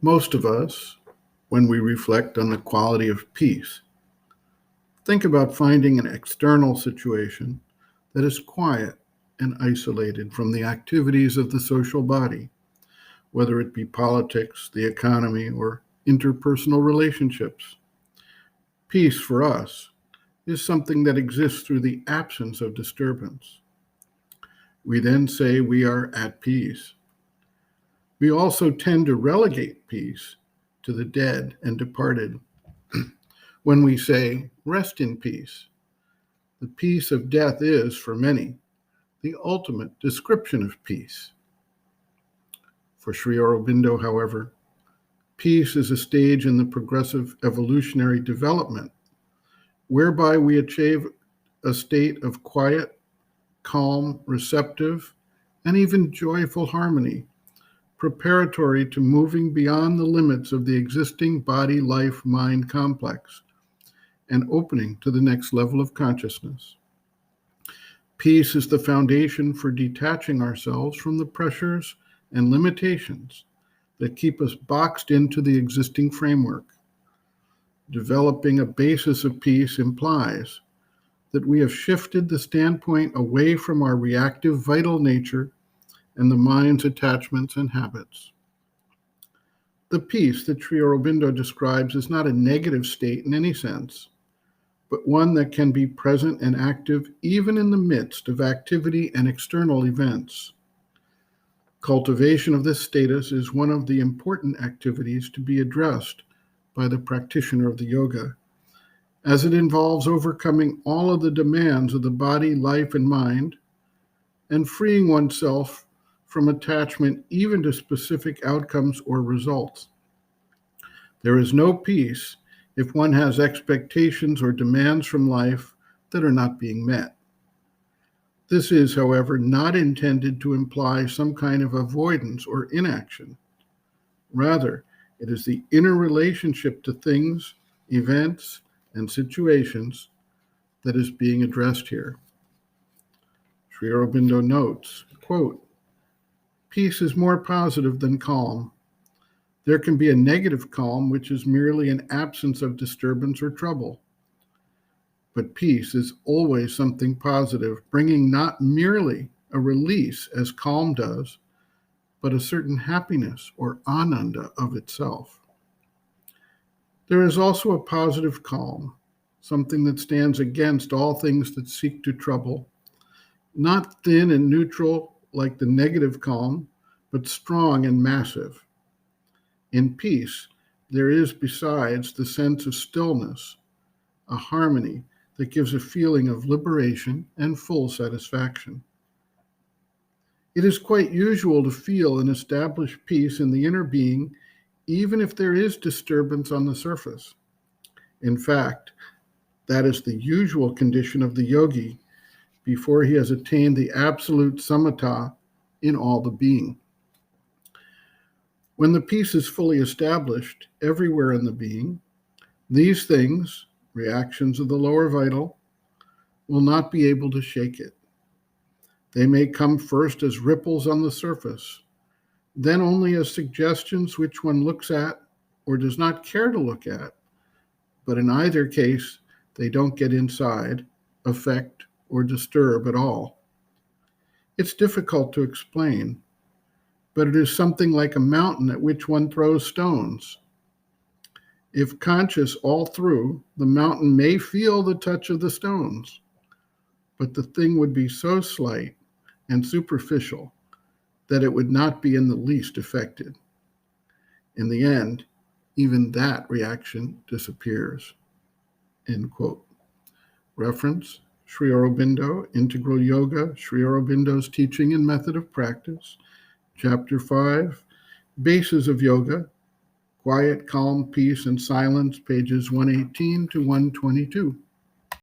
Most of us, when we reflect on the quality of peace, think about finding an external situation that is quiet and isolated from the activities of the social body, whether it be politics, the economy, or interpersonal relationships. Peace for us is something that exists through the absence of disturbance. We then say we are at peace. We also tend to relegate peace to the dead and departed when we say, rest in peace. The peace of death is, for many, the ultimate description of peace. For Sri Aurobindo, however, peace is a stage in the progressive evolutionary development whereby we achieve a state of quiet, calm, receptive, and even joyful harmony, preparatory to moving beyond the limits of the existing body-life-mind complex and opening to the next level of consciousness. Peace is the foundation for detaching ourselves from the pressures and limitations that keep us boxed into the existing framework. Developing a basis of peace implies that we have shifted the standpoint away from our reactive vital nature and the mind's attachments and habits. The peace that Sri Aurobindo describes is not a negative state in any sense, but one that can be present and active even in the midst of activity and external events. Cultivation of this status is one of the important activities to be addressed by the practitioner of the yoga, as it involves overcoming all of the demands of the body, life, and mind, and freeing oneself from attachment even to specific outcomes or results. There is no peace if one has expectations or demands from life that are not being met. This is, however, not intended to imply some kind of avoidance or inaction. Rather, it is the inner relationship to things, events, and situations that is being addressed here. Sri Aurobindo notes, quote, peace is more positive than calm. There can be a negative calm, which is merely an absence of disturbance or trouble. But peace is always something positive, bringing not merely a release as calm does, but a certain happiness or ananda of itself. There is also a positive calm, something that stands against all things that seek to trouble, not thin and neutral like the negative calm, but strong and massive. In peace, there is, besides the sense of stillness, a harmony that gives a feeling of liberation and full satisfaction. It is quite usual to feel and establish peace in the inner being, even if there is disturbance on the surface. In fact, that is the usual condition of the yogi before he has attained the absolute samatha in all the being. When the peace is fully established everywhere in the being, these things, reactions of the lower vital, will not be able to shake it. They may come first as ripples on the surface, then only as suggestions which one looks at or does not care to look at, but in either case, they don't get inside, affect, or disturb at all. It's difficult to explain, but it is something like a mountain at which one throws stones. If conscious all through, the mountain may feel the touch of the stones, but the thing would be so slight and superficial that it would not be in the least affected. In the end, even that reaction disappears. End quote. Reference, Sri Aurobindo, Integral Yoga, Sri Aurobindo's Teaching and Method of Practice, Chapter 5, Bases of Yoga, Quiet, Calm, Peace, and Silence, pages 118 to 122.